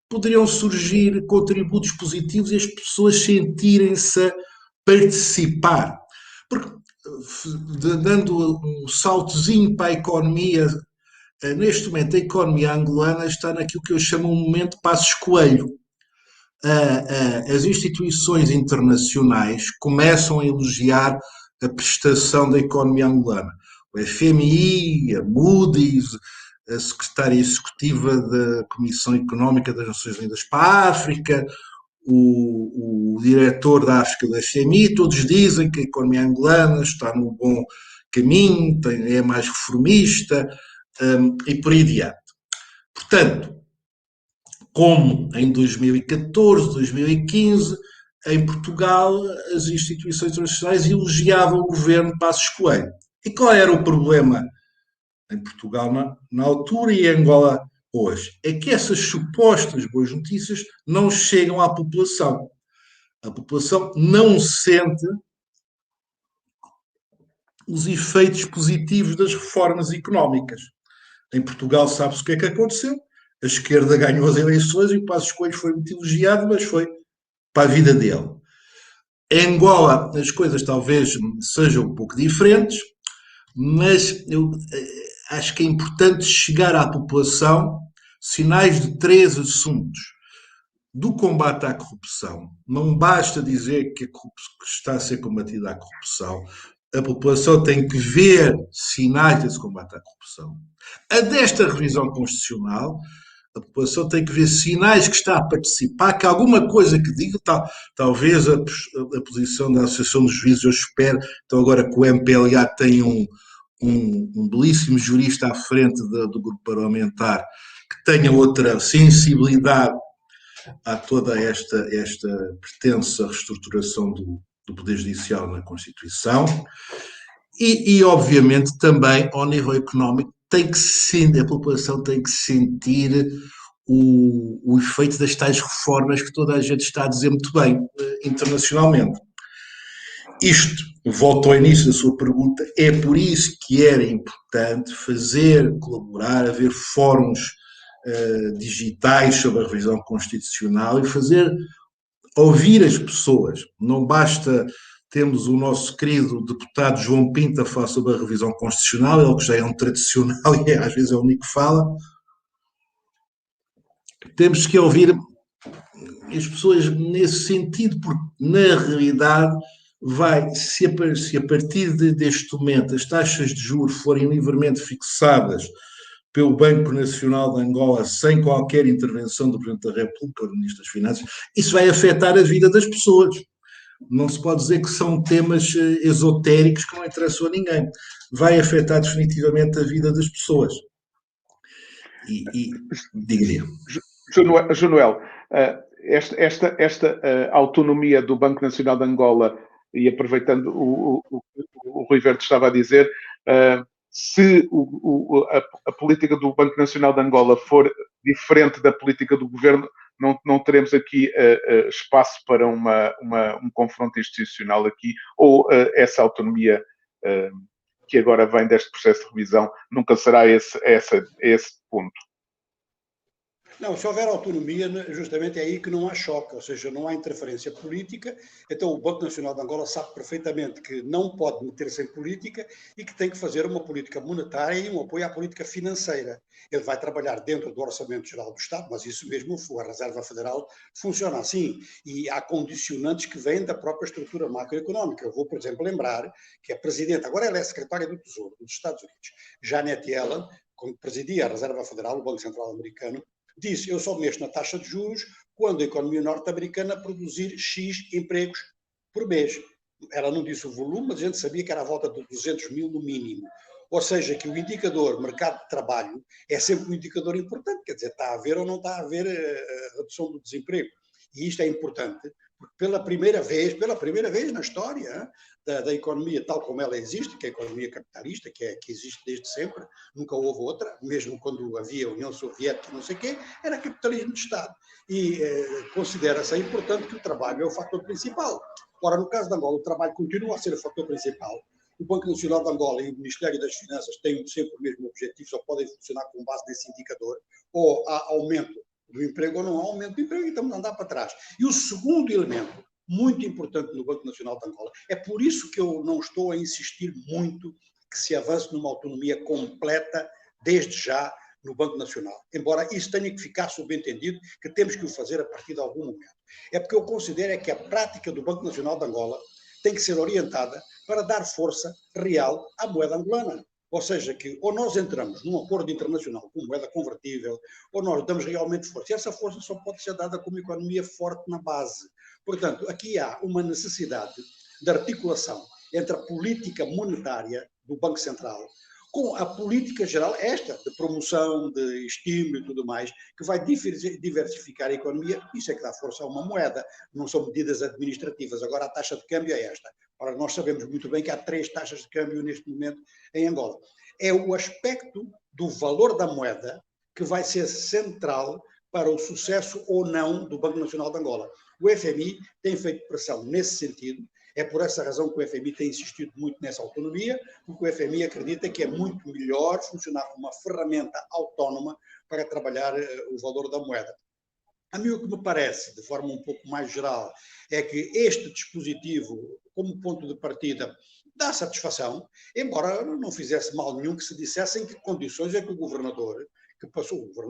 poderiam surgir contributos positivos e as pessoas sentirem-se a participar. Porque, dando um saltozinho para a economia, neste momento a economia angolana está naquilo que eu chamo um momento de Passos Coelho. As instituições internacionais começam a elogiar a prestação da economia angolana. O FMI, a Moody's, a secretária executiva da Comissão Económica das Nações Unidas para a África, o diretor da África do FMI, todos dizem que a economia angolana está no bom caminho, é mais reformista, e por aí adiante. Portanto, como em 2014, 2015, em Portugal, as instituições internacionais elogiavam o governo de Passos Coelho. E qual era o problema em Portugal na altura e em Angola hoje? É que essas supostas boas notícias não chegam à população. A população não sente os efeitos positivos das reformas económicas. Em Portugal sabe-se o que é que aconteceu. A esquerda ganhou as eleições e o Passos Coelho foi muito elogiado, mas foi para a vida dele. Em Angola as coisas talvez sejam um pouco diferentes, mas eu acho que é importante chegar à população sinais de 3 assuntos. Do combate à corrupção. Não basta dizer que está a ser combatida a corrupção. A população tem que ver sinais desse combate à corrupção. A desta revisão constitucional, a população tem que ver sinais que está a participar, que alguma coisa que diga, talvez a posição da Associação dos Juízes, eu espero, então agora que o MPLA tem um belíssimo jurista à frente do grupo parlamentar, que tenha outra sensibilidade a toda esta pretensa reestruturação do Poder Judicial na Constituição e obviamente, também ao nível económico, a população tem que sentir o efeito das tais reformas que toda a gente está a dizer muito bem internacionalmente. Isto, volto ao início da sua pergunta, é por isso que era importante colaborar, haver fóruns digitais sobre a revisão constitucional e ouvir as pessoas. Não basta termos o nosso querido deputado João Pinto a falar sobre a revisão constitucional, ele que já é um tradicional e às vezes é o único que fala. Temos que ouvir as pessoas nesse sentido, porque na realidade se a partir deste momento as taxas de juros forem livremente fixadas pelo Banco Nacional de Angola sem qualquer intervenção do Presidente da República ou do Ministro das Finanças, isso vai afetar a vida das pessoas. Não se pode dizer que são temas esotéricos que não interessam a ninguém. Vai afetar definitivamente a vida das pessoas. Diga-lhe. Jonuel, esta autonomia do Banco Nacional de Angola, e aproveitando o Rui Verde estava a dizer, se a política do Banco Nacional de Angola for diferente da política do governo, não teremos aqui espaço para um confronto institucional aqui, ou essa autonomia que agora vem deste processo de revisão nunca será esse ponto. Não, se houver autonomia, justamente é aí que não há choque, ou seja, não há interferência política. Então o Banco Nacional de Angola sabe perfeitamente que não pode meter-se em política e que tem que fazer uma política monetária e um apoio à política financeira. Ele vai trabalhar dentro do Orçamento Geral do Estado, mas isso mesmo, a Reserva Federal funciona assim. E há condicionantes que vêm da própria estrutura macroeconómica. Eu vou, por exemplo, lembrar que a Presidente, agora ela é Secretária do Tesouro dos Estados Unidos, Janet Yellen, quando presidia a Reserva Federal, o Banco Central Americano, disse: eu só mexo na taxa de juros quando a economia norte-americana produzir X empregos por mês. Ela não disse o volume, mas a gente sabia que era à volta de 200 mil no mínimo. Ou seja, que o indicador mercado de trabalho é sempre um indicador importante, quer dizer, está a haver ou não está a haver a redução do desemprego. E isto é importante, porque pela primeira vez na história da economia tal como ela existe, que é a economia capitalista, que existe desde sempre, nunca houve outra, mesmo quando havia União Soviética, não sei o quê, era capitalismo de Estado. E considera-se importante que o trabalho é o fator principal. Ora, no caso de Angola, o trabalho continua a ser o fator principal. O Banco Nacional de Angola e o Ministério das Finanças têm sempre o mesmo objetivo, só podem funcionar com base nesse indicador, ou há aumento do emprego ou não há aumento do emprego, e estamos a andar para trás. E o segundo elemento, muito importante no Banco Nacional de Angola, é por isso que eu não estou a insistir muito que se avance numa autonomia completa, desde já, no Banco Nacional. Embora isso tenha que ficar subentendido, que temos que o fazer a partir de algum momento. É porque eu considero que a prática do Banco Nacional de Angola tem que ser orientada para dar força real à moeda angolana. Ou seja, que ou nós entramos num acordo internacional com moeda convertível, ou nós damos realmente força. E essa força só pode ser dada com uma economia forte na base. Portanto, aqui há uma necessidade de articulação entre a política monetária do Banco Central com a política geral, esta, de promoção, de estímulo e tudo mais, que vai diversificar a economia. Isso é que dá força a uma moeda, não são medidas administrativas. Agora a taxa de câmbio é esta. Ora, nós sabemos muito bem que há 3 taxas de câmbio neste momento em Angola. É o aspecto do valor da moeda que vai ser central para o sucesso ou não do Banco Nacional de Angola. O FMI tem feito pressão nesse sentido. É por essa razão que o FMI tem insistido muito nessa autonomia, porque o FMI acredita que é muito melhor funcionar como uma ferramenta autónoma para trabalhar o valor da moeda. A mim o que me parece, de forma um pouco mais geral, é que este dispositivo, como ponto de partida, dá satisfação, embora não fizesse mal nenhum que se dissesse em que condições é que o governador que passou por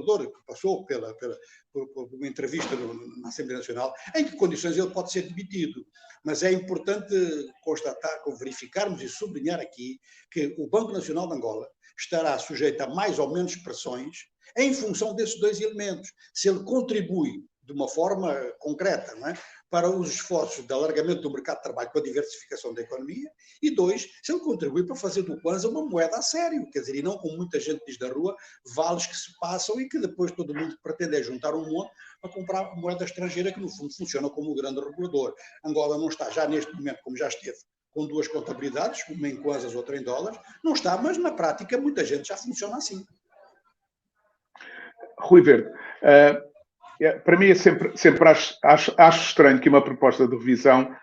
uma entrevista na Assembleia Nacional, em que condições ele pode ser demitido. Mas é importante constatar, verificarmos e sublinhar aqui que o Banco Nacional de Angola estará sujeito a mais ou menos pressões em função desses 2 elementos. Se ele contribui de uma forma concreta, não é, para os esforços de alargamento do mercado de trabalho com a diversificação da economia, e 2, se ele contribui para fazer do Kwanza uma moeda a sério, quer dizer, e não como muita gente diz da rua, vales que se passam e que depois todo mundo pretende é juntar um monte para comprar moeda estrangeira que no fundo funciona como um grande regulador. Angola não está já neste momento, como já esteve, com 2 contabilidades, uma em Kwanzas, outra em dólares, não está, mas na prática muita gente já funciona assim. Rui Verde, para mim sempre acho estranho que uma proposta de revisão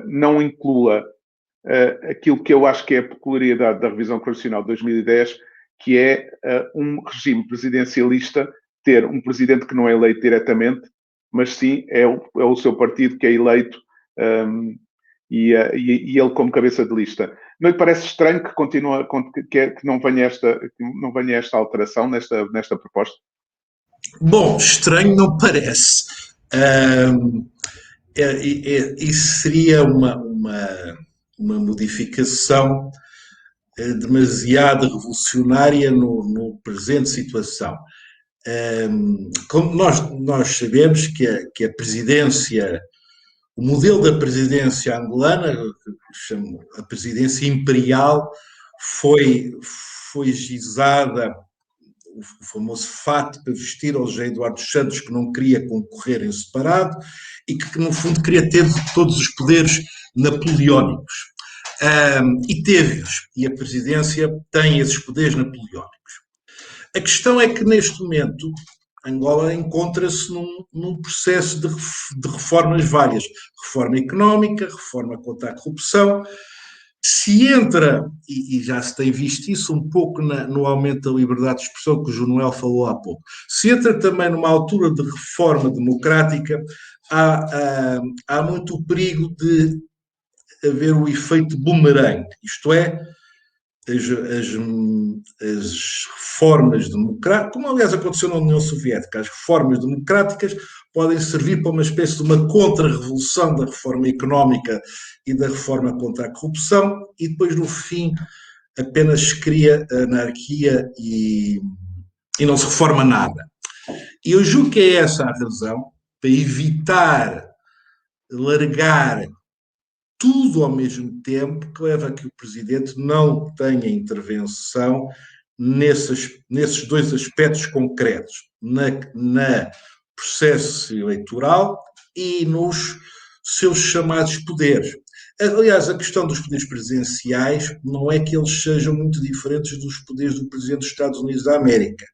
não inclua aquilo que eu acho que é a peculiaridade da revisão constitucional de 2010, que é um regime presidencialista ter um presidente que não é eleito diretamente, mas sim é o seu partido que é eleito e ele como cabeça de lista. Não lhe parece estranho que não venha esta alteração nesta proposta? Bom, estranho não parece. Isso seria uma modificação demasiado revolucionária no presente situação. Como nós sabemos que a presidência, o modelo da presidência angolana, a presidência imperial, foi gizada, o famoso fato para vestir ao José Eduardo dos Santos, que não queria concorrer em separado e que no fundo queria ter todos os poderes napoleónicos. E teve-os, e a presidência tem esses poderes napoleónicos. A questão é que neste momento Angola encontra-se num processo de reformas várias. Reforma económica, reforma contra a corrupção, Se entra, e já se tem visto isso um pouco no aumento da liberdade de expressão que o João falou há pouco, se entra também numa altura de reforma democrática, há muito perigo de haver o efeito boomerang, isto é, as reformas democráticas, como aliás aconteceu na União Soviética, as reformas democráticas podem servir para uma espécie de uma contra-revolução da reforma económica e da reforma contra a corrupção, e depois no fim apenas se cria anarquia e não se reforma nada. E eu julgo que é essa a razão, para evitar largar tudo ao mesmo tempo, que leva a que o Presidente não tenha intervenção nesses dois aspectos concretos, na processo eleitoral e nos seus chamados poderes. Aliás, a questão dos poderes presidenciais não é que eles sejam muito diferentes dos poderes do Presidente dos Estados Unidos da América.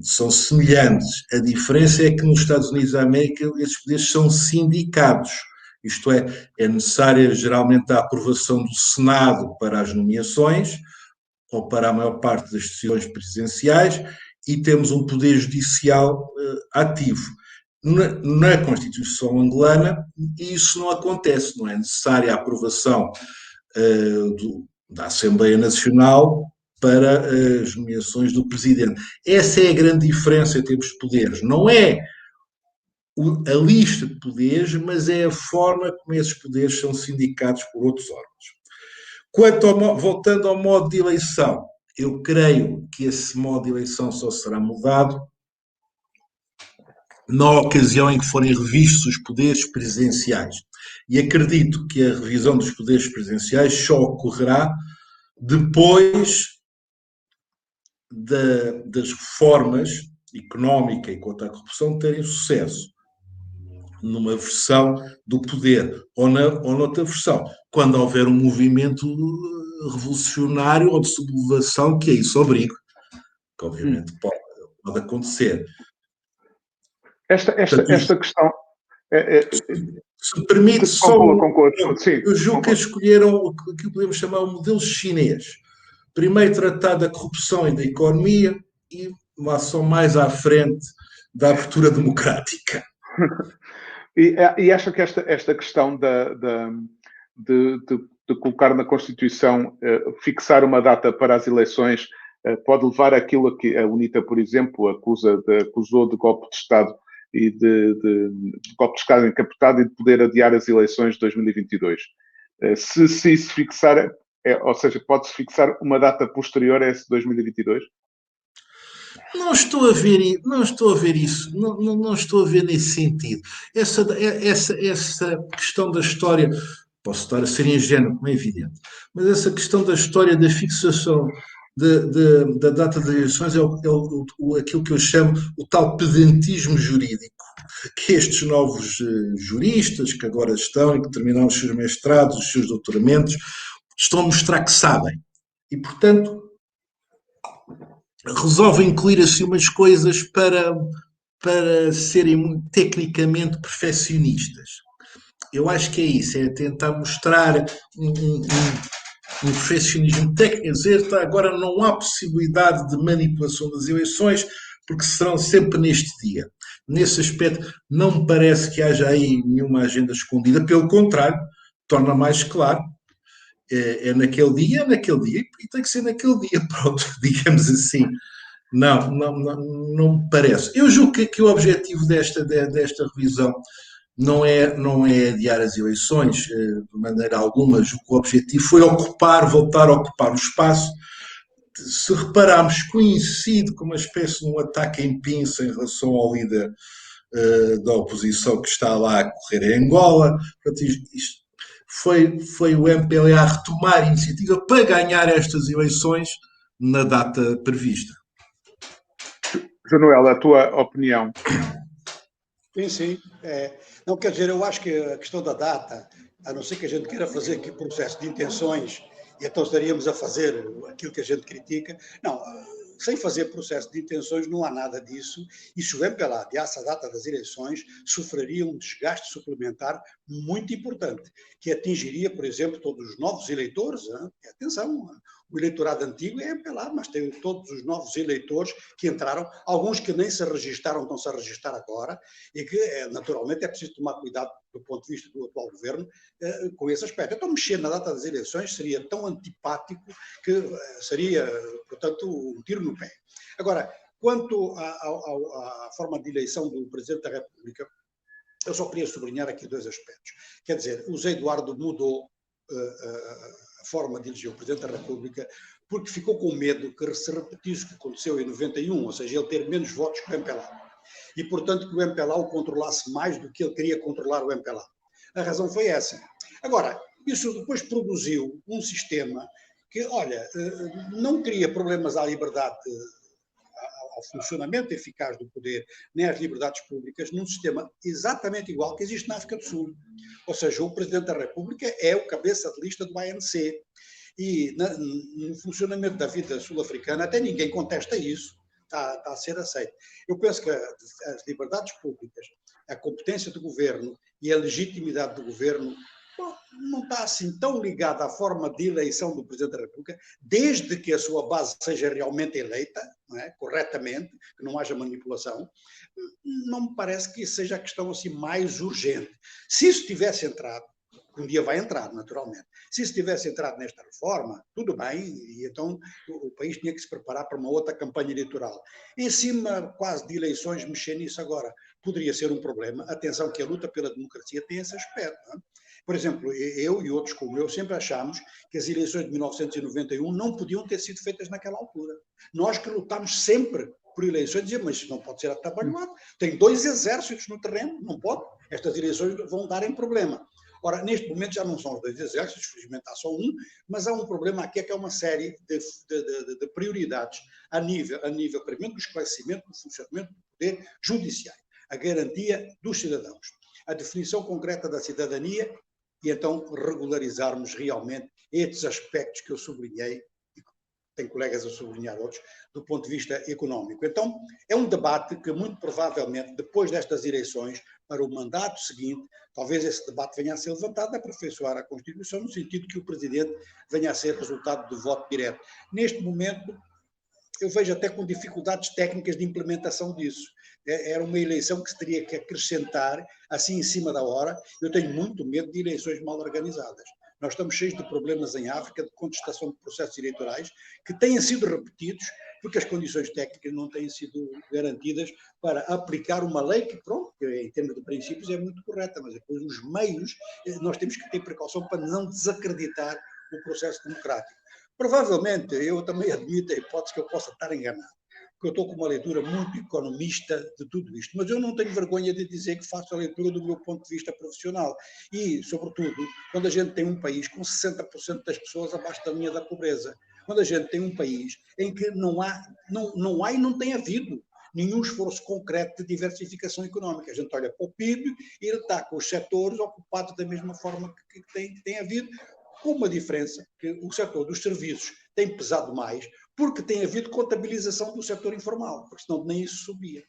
São semelhantes. A diferença é que nos Estados Unidos da América esses poderes são sindicados. Isto é necessária geralmente a aprovação do Senado para as nomeações ou para a maior parte das decisões presidenciais, e temos um poder judicial ativo. Na Constituição angolana isso não acontece, não é necessária a aprovação da Assembleia Nacional para as nomeações do Presidente. Essa é a grande diferença em termos de poderes. Não é a lista de poderes, mas é a forma como esses poderes são sindicados por outros órgãos. Voltando ao modo de eleição, eu creio que esse modo de eleição só será mudado na ocasião em que forem revistos os poderes presidenciais. E acredito que a revisão dos poderes presidenciais só ocorrerá depois das reformas económica e contra a corrupção terem sucesso numa versão do poder ou noutra versão, quando houver um movimento revolucionário ou de sublevação, que é isso obrigo, que obviamente pode acontecer. Esta questão... Se me permite, concordo. Sim, eu julgo que escolheram o que podemos chamar o modelo chinês. Primeiro tratar da corrupção e da economia e lá só mais à frente da abertura democrática. E acha que esta questão de colocar na Constituição, fixar uma data para as eleições, pode levar àquilo que a UNITA, por exemplo, acusou de golpe de Estado e de golpe de Estado encapotado e de poder adiar as eleições de 2022? Se isso fixar, ou seja, pode-se fixar uma data posterior a esse 2022? Não estou a ver isso, não estou a ver nesse sentido. Essa questão da história, posso estar a ser ingênuo, como é evidente, mas essa questão da história da fixação da data das eleições é aquilo que eu chamo o tal pedantismo jurídico, que estes novos juristas que agora estão e que terminaram os seus mestrados, os seus doutoramentos, estão a mostrar que sabem. E, portanto, resolvem incluir assim umas coisas para serem tecnicamente perfeccionistas. Eu acho que é isso, é tentar mostrar um perfeccionismo técnico, dizer que agora não há possibilidade de manipulação das eleições porque serão sempre neste dia. Nesse aspecto, não me parece que haja aí nenhuma agenda escondida, pelo contrário, torna mais claro. É naquele dia e tem que ser naquele dia, pronto, digamos assim. Não me parece. Eu julgo que o objetivo desta revisão não é adiar as eleições, de maneira alguma. Julgo que o objetivo foi voltar a ocupar o espaço. Se repararmos, coincide com uma espécie de um ataque em pinça em relação ao líder da oposição que está lá a correr em Angola. Portanto, isto foi o MPLA a retomar a iniciativa para ganhar estas eleições na data prevista. João, a tua opinião? Sim. Não, quer dizer, eu acho que a questão da data, a não ser que a gente queira fazer aqui processo de intenções, e então estaríamos a fazer aquilo que a gente critica. Não, sem fazer processo de intenções, não há nada disso, e se o MPLA adiasse a data das eleições, sofreria um desgaste suplementar muito importante, que atingiria, por exemplo, todos os novos eleitores. Atenção, o eleitorado antigo é MPLA, mas tem todos os novos eleitores que entraram, alguns que nem se registaram, estão-se a registrar agora, e que, naturalmente, é preciso tomar cuidado do ponto de vista do atual governo com esse aspecto. Então, mexer na data das eleições seria tão antipático que seria, portanto, um tiro no pé. Agora, quanto à forma de eleição do Presidente da República, eu só queria sublinhar aqui dois aspectos. Quer dizer, o Zé Eduardo mudou a forma de eleger o Presidente da República porque ficou com medo que se repetisse o que aconteceu em 91, ou seja, ele ter menos votos que o MPLA. E, portanto, que o MPLA o controlasse mais do que ele queria controlar o MPLA. A razão foi essa. Agora, isso depois produziu um sistema que, olha, não cria problemas à liberdade, ao funcionamento eficaz do poder, nem às liberdades públicas, num sistema exatamente igual que existe na África do Sul. Ou seja, o Presidente da República é o cabeça de lista do ANC. E no funcionamento da vida sul-africana, até ninguém contesta isso. Está a ser aceito. Eu penso que as liberdades públicas, a competência do governo e a legitimidade do governo não está assim tão ligada à forma de eleição do Presidente da República, desde que a sua base seja realmente eleita, não é? Corretamente, que não haja manipulação. Não me parece que isso seja a questão assim mais urgente. Se isso tivesse entrado, um dia vai entrar, naturalmente. Se isso tivesse entrado nesta reforma, tudo bem, e então o país tinha que se preparar para uma outra campanha eleitoral. Em cima quase de eleições, mexer nisso agora poderia ser um problema. Atenção que a luta pela democracia tem esse aspecto. Não é? Por exemplo, eu e outros como eu sempre achamos que as eleições de 1991 não podiam ter sido feitas naquela altura. Nós que lutámos sempre por eleições, dizíamos, mas isso não pode ser atabalhoado. Tem 2 exércitos no terreno, não pode. Estas eleições vão dar em problema. Ora, neste momento já não são os 2 exércitos, felizmente há só um, mas há um problema aqui que é uma série de prioridades a nível, primeiro, do esclarecimento, do funcionamento do poder judiciário, a garantia dos cidadãos, a definição concreta da cidadania e então regularizarmos realmente estes aspectos que eu sublinhei, e tenho colegas a sublinhar outros, do ponto de vista económico. Então, é um debate que muito provavelmente, depois destas eleições, para o mandato seguinte, talvez esse debate venha a ser levantado, a aperfeiçoar a Constituição, no sentido que o Presidente venha a ser resultado de voto direto. Neste momento, eu vejo até com dificuldades técnicas de implementação disso. Era uma eleição que se teria que acrescentar, assim em cima da hora. Eu tenho muito medo de eleições mal organizadas. Nós estamos cheios de problemas em África, de contestação de processos eleitorais, que têm sido repetidos, porque as condições técnicas não têm sido garantidas para aplicar uma lei que, pronto, em termos de princípios é muito correta, mas depois os meios, nós temos que ter precaução para não desacreditar o processo democrático. Provavelmente, eu também admito a hipótese que eu possa estar enganado, porque eu estou com uma leitura muito economista de tudo isto, mas eu não tenho vergonha de dizer que faço a leitura do meu ponto de vista profissional e, sobretudo, quando a gente tem um país com 60% das pessoas abaixo da linha da pobreza, quando a gente tem um país em que não há e não tem havido nenhum esforço concreto de diversificação económica. A gente olha para o PIB e ele está com os setores ocupados da mesma forma que tem havido, com uma diferença, que o setor dos serviços tem pesado mais, porque tem havido contabilização do setor informal, porque senão nem isso subia.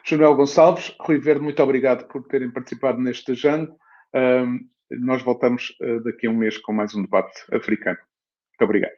Manuel Gonçalves, Rui Verde, muito obrigado por terem participado neste jango. Nós voltamos daqui a um mês com mais um debate africano. Muito obrigado.